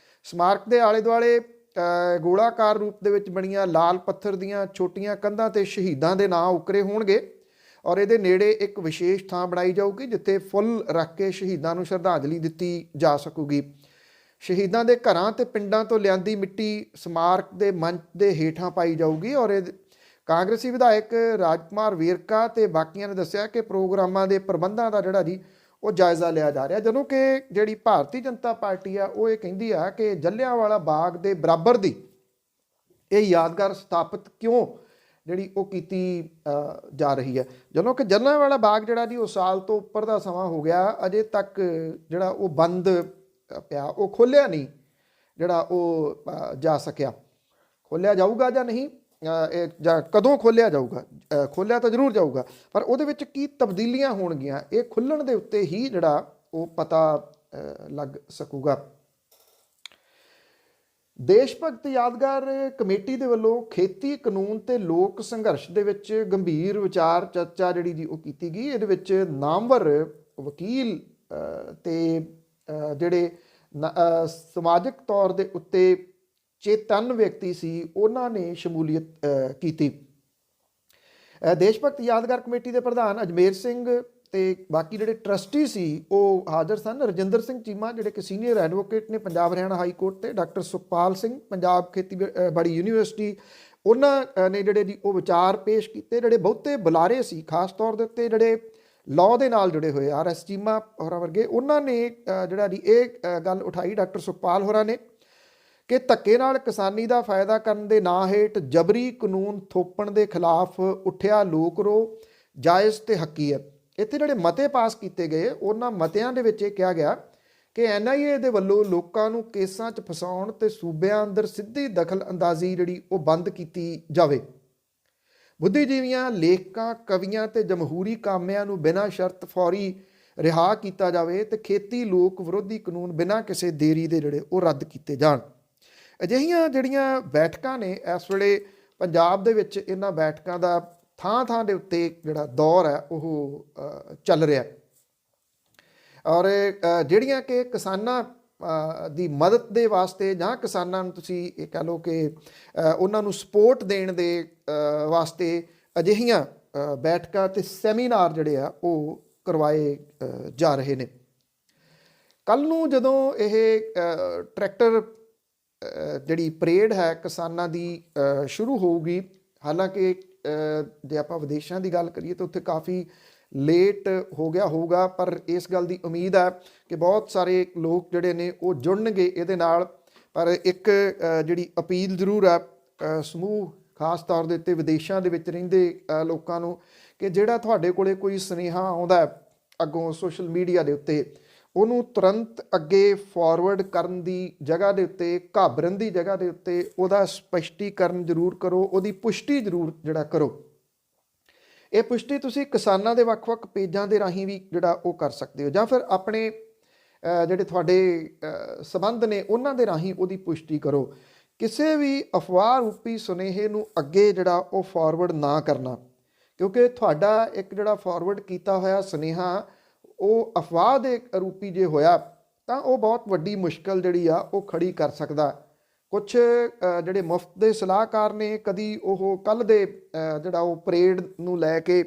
ਸਮਾਰਕ ਦੇ ਆਲੇ ਦੁਆਲੇ ਗੋਲਾਕਾਰ ਰੂਪ ਦੇ ਵਿੱਚ ਬਣੀਆਂ ਲਾਲ ਪੱਥਰ ਦੀਆਂ ਛੋਟੀਆਂ ਕੰਧਾਂ ਤੇ ਸ਼ਹੀਦਾਂ ਦੇ ਨਾਂ ਉਕਰੇ ਹੋਣਗੇ ਔਰ ਇਹਦੇ ਨੇੜੇ ਇੱਕ ਵਿਸ਼ੇਸ਼ ਥਾਂ ਬਣਾਈ ਜਾਊਗੀ ਜਿੱਥੇ ਫੁੱਲ ਰੱਖ ਕੇ ਸ਼ਹੀਦਾਂ ਨੂੰ ਸ਼ਰਧਾਂਜਲੀ ਦਿੱਤੀ ਜਾ ਸਕੂਗੀ। ਸ਼ਹੀਦਾਂ ਦੇ ਘਰਾਂ ਤੇ ਪਿੰਡਾਂ ਤੋਂ ਲਿਆਂਦੀ ਮਿੱਟੀ ਸਮਾਰਕ ਦੇ ਮੰਚ ਦੇ ਹੇਠਾਂ ਪਾਈ ਜਾਊਗੀ ਔਰ ਇਹ ਕਾਂਗਰਸੀ ਵਿਧਾਇਕ ਰਾਜਕੁਮਾਰ ਵੇਰਕਾ ਤੇ ਬਾਕੀਆਂ ਨੇ ਦੱਸਿਆ ਕਿ ਪ੍ਰੋਗਰਾਮਾਂ ਦੇ ਪ੍ਰਬੰਧਾਂ ਦਾ ਜਿਹੜਾ ਜੀ ਉਹ ਜਾਇਜ਼ਾ ਲਿਆ ਜਾ ਰਿਹਾ, ਜਦੋਂ ਕਿ ਜਿਹੜੀ ਭਾਰਤੀ ਜਨਤਾ ਪਾਰਟੀ ਆ ਉਹ ਇਹ ਕਹਿੰਦੀ ਆ ਕਿ ਜਲਿਆਂਵਾਲਾ ਬਾਗ ਦੇ ਬਰਾਬਰ ਦੀ ਇਹ ਯਾਦਗਾਰ ਸਥਾਪਿਤ ਕਿਉਂ ਜਿਹੜੀ ਉਹ ਕੀਤੀ ਜਾ ਰਹੀ ਹੈ। ਜਦੋਂ ਕਿ ਜਲਿਆਂਵਾਲਾ ਬਾਗ ਜਿਹੜਾ ਜੀ ਉਹ ਸਾਲ ਤੋਂ ਉੱਪਰ ਦਾ ਸਮਾਂ ਹੋ ਗਿਆ, ਅਜੇ ਤੱਕ ਜਿਹੜਾ ਉਹ ਬੰਦ ਪਿਆ, ਉਹ ਖੋਲ੍ਹਿਆ ਨਹੀਂ ਜਿਹੜਾ ਉਹ ਜਾ ਸਕਿਆ। ਖੋਲ੍ਹਿਆ ਜਾਊਗਾ ਜਾਂ ਨਹੀਂ ਇਹ ਜਾਂ ਕਦੋਂ ਖੋਲ੍ਹਿਆ ਜਾਊਗਾ, ਖੋਲ੍ਹਿਆ ਤਾਂ ਜ਼ਰੂਰ ਜਾਊਗਾ ਪਰ ਉਹਦੇ ਵਿੱਚ ਕੀ ਤਬਦੀਲੀਆਂ ਹੋਣਗੀਆਂ ਇਹ ਖੁੱਲ੍ਹਣ ਦੇ ਉੱਤੇ ਹੀ ਜਿਹੜਾ ਉਹ ਪਤਾ ਲੱਗ ਸਕੂਗਾ। ਦੇਸ਼ ਭਗਤ ਯਾਦਗਾਰ ਕਮੇਟੀ ਦੇ ਵੱਲੋਂ ਖੇਤੀ ਕਾਨੂੰਨ ਤੇ ਲੋਕ ਸੰਘਰਸ਼ ਦੇ ਵਿੱਚ ਗੰਭੀਰ ਵਿਚਾਰ ਚਰਚਾ ਜਿਹੜੀ ਜੀ ਉਹ ਕੀਤੀ ਗਈ। ਇਹਦੇ ਵਿੱਚ ਨਾਮਵਰ ਵਕੀਲ ਤੇ ਜਿਹੜੇ ਸਮਾਜਿਕ ਤੌਰ ਦੇ ਉੱਤੇ ਚੇਤਨ ਵਿਅਕਤੀ ਸੀ ਉਹਨਾਂ ਨੇ ਸ਼ਮੂਲੀਅਤ ਕੀਤੀ। ਦੇਸ਼ ਭਗਤ ਯਾਦਗਾਰ ਕਮੇਟੀ ਦੇ ਪ੍ਰਧਾਨ ਅਜਮੇਰ ਸਿੰਘ ਤੇ ਬਾਕੀ ਜਿਹੜੇ ਟਰਸਟੀ ਸੀ ਉਹ ਹਾਜ਼ਰ ਸਨ। ਰਜਿੰਦਰ ਸਿੰਘ ਚੀਮਾ ਜਿਹੜੇ ਕਿ ਸੀਨੀਅਰ ਐਡਵੋਕੇਟ ਨੇ ਪੰਜਾਬ ਹਰਿਆਣਾ ਹਾਈ ਕੋਰਟ ਤੇ, ਡਾਕਟਰ ਸੁਖਪਾਲ ਸਿੰਘ ਪੰਜਾਬ ਖੇਤੀਬਾੜੀ ਯੂਨੀਵਰਸਿਟੀ, ਉਹਨਾਂ ਨੇ ਜਿਹੜੇ ਜੀ ਉਹ ਵਿਚਾਰ ਪੇਸ਼ ਕੀਤੇ। ਜਿਹੜੇ ਬਹੁਤੇ ਬੁਲਾਰੇ ਸੀ ਖਾਸ ਤੌਰ ਦੇ ਉੱਤੇ ਜਿਹੜੇ ਲਾਅ ਦੇ ਨਾਲ ਜੁੜੇ ਹੋਏ RS ਚੀਮਾ ਹੋਰਾਂ ਵਰਗੇ, ਉਹਨਾਂ ਨੇ ਜਿਹੜਾ ਜੀ ਇਹ ਗੱਲ ਉਠਾਈ ਡਾਕਟਰ ਸੁਖਪਾਲ ਹੋਰਾਂ ਨੇ ਕਿ ਧੱਕੇ ਨਾਲ ਕਿਸਾਨੀ ਦਾ ਫਾਇਦਾ ਕਰਨ ਦੇ ਨਾਂ ਹੇਠ ਜਬਰੀ ਕਾਨੂੰਨ ਥੋਪਣ ਦੇ ਖਿਲਾਫ ਉੱਠਿਆ ਲੋਕ ਰੋਹ ਜਾਇਜ਼ ਤੇ ਹੱਕੀ ਹੈ। ਇੱਥੇ ਜਿਹੜੇ ਮਤੇ ਪਾਸ ਕੀਤੇ ਗਏ ਉਹਨਾਂ ਮਤਿਆਂ ਦੇ ਵਿੱਚ ਇਹ ਕਿਹਾ ਗਿਆ ਕਿ NIA ਦੇ ਵੱਲੋਂ ਲੋਕਾਂ ਨੂੰ ਕੇਸਾਂ 'ਚ ਫਸਾਉਣ ਤੇ ਸੂਬਿਆਂ ਅੰਦਰ ਸਿੱਧੀ ਦਖਲ ਅੰਦਾਜ਼ੀ ਜਿਹੜੀ ਉਹ ਬੰਦ ਕੀਤੀ ਜਾਵੇ। ਬੁੱਧੀਜੀਵੀਆਂ, ਲੇਖਕਾਂ, ਕਵੀਆਂ ਤੇ ਜਮਹੂਰੀ ਕਾਮਿਆਂ ਨੂੰ ਬਿਨਾਂ ਸ਼ਰਤ ਫੌਰੀ ਰਿਹਾ ਕੀਤਾ ਜਾਵੇ ਤੇ ਖੇਤੀ ਲੋਕ ਵਿਰੋਧੀ ਕਾਨੂੰਨ ਬਿਨਾਂ ਕਿਸੇ ਦੇਰੀ ਦੇ ਜਿਹੜੇ ਉਹ ਰੱਦ ਕੀਤੇ ਜਾਣ। ਅਜਿਹੀਆਂ ਜਿਹੜੀਆਂ ਬੈਠਕਾਂ ਨੇ ਇਸ ਵੇਲੇ ਪੰਜਾਬ ਦੇ ਵਿੱਚ, ਇਹਨਾਂ ਬੈਠਕਾਂ ਦਾ ਥਾਂ ਦੇ ਉੱਤੇ ਜਿਹੜਾ ਦੌਰ ਹੈ ਉਹ ਚੱਲ ਰਿਹਾ ਔਰ ਜਿਹੜੀਆਂ ਕਿ ਕਿਸਾਨਾਂ ਦੀ ਮਦਦ ਦੇ ਵਾਸਤੇ ਜਾਂ ਕਿਸਾਨਾਂ ਨੂੰ ਤੁਸੀਂ ਇਹ ਕਹਿ ਲਓ ਕਿ ਉਹਨਾਂ ਨੂੰ ਸਪੋਰਟ ਦੇਣ ਦੇ ਵਾਸਤੇ ਅਜਿਹੀਆਂ ਬੈਠਕਾਂ ਤੇ ਸੈਮੀਨਾਰ ਜਿਹੜੇ ਆ ਉਹ ਕਰਵਾਏ ਜਾ ਰਹੇ ਨੇ। ਕੱਲ੍ਹ ਨੂੰ ਜਦੋਂ ਇਹ ਟਰੈਕਟਰ ਜਿਹੜੀ ਪਰੇਡ ਹੈ ਕਿਸਾਨਾਂ ਦੀ ਸ਼ੁਰੂ ਹੋਊਗੀ, ਹਾਲਾਂਕਿ ਜੇ ਆਪਾਂ ਵਿਦੇਸ਼ਾਂ ਦੀ ਗੱਲ ਕਰੀਏ ਤਾਂ ਉੱਥੇ ਕਾਫੀ ਲੇਟ ਹੋ ਗਿਆ ਹੋਊਗਾ, ਪਰ ਇਸ ਗੱਲ ਦੀ ਉਮੀਦ ਹੈ ਕਿ ਬਹੁਤ ਸਾਰੇ ਲੋਕ ਜਿਹੜੇ ਨੇ ਉਹ ਜੁੜਨਗੇ ਇਹਦੇ ਨਾਲ। ਪਰ ਇੱਕ ਜਿਹੜੀ ਅਪੀਲ ਜ਼ਰੂਰ ਹੈ ਸਮੂਹ ਖਾਸ ਤੌਰ ਦੇ ਉੱਤੇ ਵਿਦੇਸ਼ਾਂ ਦੇ ਵਿੱਚ ਰਹਿੰਦੇ ਲੋਕਾਂ ਨੂੰ ਕਿ ਜਿਹੜਾ ਤੁਹਾਡੇ ਕੋਲੇ ਕੋਈ ਸੁਨੇਹਾ ਆਉਂਦਾ ਅੱਗੋਂ ਸੋਸ਼ਲ ਮੀਡੀਆ ਦੇ ਉੱਤੇ, ਉਹਨੂੰ ਤੁਰੰਤ ਅੱਗੇ ਫਾਰਵਰਡ ਕਰਨ ਦੀ ਜਗ੍ਹਾ ਦੇ ਉੱਤੇ, ਘਾਬਰਨ ਦੀ ਜਗ੍ਹਾ ਦੇ ਉੱਤੇ ਉਹਦਾ ਸਪਸ਼ਟੀਕਰਨ ਜ਼ਰੂਰ ਕਰੋ, ਉਹਦੀ ਪੁਸ਼ਟੀ ਜ਼ਰੂਰ ਜਿਹੜਾ ਕਰੋ। ਇਹ ਪੁਸ਼ਟੀ ਤੁਸੀਂ ਕਿਸਾਨਾਂ ਦੇ ਵੱਖ-ਵੱਖ ਪੇਜਾਂ ਦੇ ਰਾਹੀਂ ਵੀ ਜਿਹੜਾ ਉਹ ਕਰ ਸਕਦੇ ਹੋ ਜਾਂ ਫਿਰ ਆਪਣੇ ਜਿਹੜੇ ਤੁਹਾਡੇ ਸੰਬੰਧ ਨੇ ਉਹਨਾਂ ਦੇ ਰਾਹੀਂ ਉਹਦੀ ਪੁਸ਼ਟੀ ਕਰੋ। ਕਿਸੇ ਵੀ ਅਫਵਾਹ ਰੂਪੀ ਸੁਨੇਹੇ ਨੂੰ ਅੱਗੇ ਜਿਹੜਾ ਉਹ ਫਾਰਵਰਡ ਨਾ ਕਰਨਾ, ਕਿਉਂਕਿ ਤੁਹਾਡਾ ਇੱਕ ਜਿਹੜਾ ਫਾਰਵਰਡ ਕੀਤਾ ਹੋਇਆ ਸੁਨੇਹਾ ਉਹ ਅਫਵਾਹ ਦੇ ਰੂਪੀ ਜੇ ਹੋਇਆ ਤਾਂ ਉਹ ਬਹੁਤ ਵੱਡੀ ਮੁਸ਼ਕਲ ਜਿਹੜੀ ਆ ਉਹ ਖੜੀ ਕਰ ਸਕਦਾ। ਕੁਝ ਜਿਹੜੇ ਮੁਫਤ ਦੇ ਸਲਾਹਕਾਰ ਨੇ, ਕਦੀ ਉਹ ਕੱਲ੍ਹ ਦੇ ਜਿਹੜਾ ਉਹ ਪਰੇਡ ਨੂੰ ਲੈ ਕੇ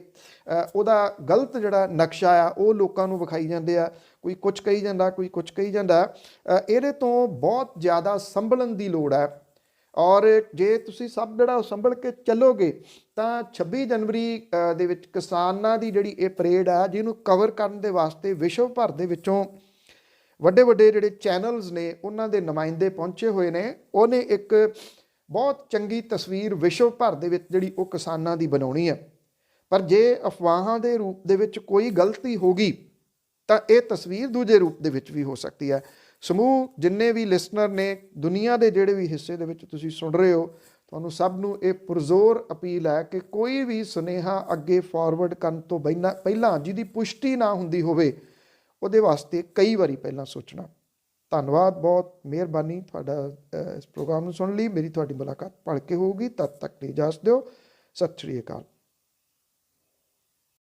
ਉਹਦਾ ਗਲਤ ਜਿਹੜਾ ਨਕਸ਼ਾ ਆ ਉਹ ਲੋਕਾਂ ਨੂੰ ਵਿਖਾਈ ਜਾਂਦੇ ਆ। ਕੋਈ ਕੁਝ ਕਹੀ ਜਾਂਦਾ, ਕੋਈ ਕੁਝ ਕਹੀ ਜਾਂਦਾ। ਇਹਦੇ ਤੋਂ ਬਹੁਤ ਜ਼ਿਆਦਾ ਸੰਭਲਣ ਦੀ ਲੋੜ ਹੈ। ਔਰ ਜੇ ਤੁਸੀਂ ਸਭ ਜਿਹੜਾ ਉਹ ਸੰਭਲ ਕੇ ਚੱਲੋਗੇ ਤਾਂ 26 ਜਨਵਰੀ ਦੇ ਵਿੱਚ ਕਿਸਾਨਾਂ ਦੀ ਜਿਹੜੀ ਇਹ ਪਰੇਡ ਆ, ਜਿਹਨੂੰ ਕਵਰ ਕਰਨ ਦੇ ਵਾਸਤੇ ਵਿਸ਼ਵ ਭਰ ਦੇ ਵਿੱਚੋਂ ਵੱਡੇ ਵੱਡੇ ਜਿਹੜੇ ਚੈਨਲਸ ਨੇ ਉਹਨਾਂ ਦੇ ਨੁਮਾਇੰਦੇ ਪਹੁੰਚੇ ਹੋਏ ਨੇ। ਉਹਨੇ ਇੱਕ ਬਹੁਤ ਚੰਗੀ ਤਸਵੀਰ ਵਿਸ਼ਵ ਭਰ ਦੇ ਵਿੱਚ ਜਿਹੜੀ ਉਹ ਕਿਸਾਨਾਂ ਦੀ ਬਣਾਉਣੀ ਹੈ। ਪਰ ਜੇ ਅਫਵਾਹਾਂ ਦੇ ਰੂਪ ਦੇ ਵਿੱਚ ਕੋਈ ਗਲਤੀ ਹੋ ਗਈ ਤਾਂ ਇਹ ਤਸਵੀਰ ਦੂਜੇ ਰੂਪ ਦੇ ਵਿੱਚ ਵੀ ਹੋ ਸਕਦੀ ਹੈ। ਸਮੂਹ ਜਿੰਨੇ ਵੀ ਲਿਸਨਰ ਨੇ, ਦੁਨੀਆ ਦੇ ਜਿਹੜੇ ਵੀ ਹਿੱਸੇ ਦੇ ਵਿੱਚ ਤੁਸੀਂ ਸੁਣ ਰਹੇ ਹੋ, ਤੁਹਾਨੂੰ ਸਭ ਨੂੰ ਇਹ ਪੁਰਜ਼ੋਰ ਅਪੀਲ ਹੈ ਕਿ ਕੋਈ ਵੀ ਸੁਨੇਹਾ ਅੱਗੇ ਫਾਰਵਰਡ ਕਰਨ ਤੋਂ ਪਹਿਲਾਂ ਜਿਹਦੀ ਪੁਸ਼ਟੀ ਨਾ ਹੁੰਦੀ ਹੋਵੇ, ਉਹਦੇ ਵਾਸਤੇ ਕਈ ਵਾਰੀ ਪਹਿਲਾਂ ਸੋਚਣਾ। ਧੰਨਵਾਦ, ਬਹੁਤ ਮਿਹਰਬਾਨੀ ਤੁਹਾਡਾ ਇਸ ਪ੍ਰੋਗਰਾਮ ਨੂੰ ਸੁਣਨ ਲਈ। ਮੇਰੀ ਤੁਹਾਡੀ ਮੁਲਾਕਾਤ ਭਲਕੇ ਹੋਊਗੀ। ਤਦ ਤੱਕ ਦੀ ਇਜਾਜ਼ਤ ਦਿਓ। ਸਤਿ ਸ਼੍ਰੀ ਅਕਾਲ।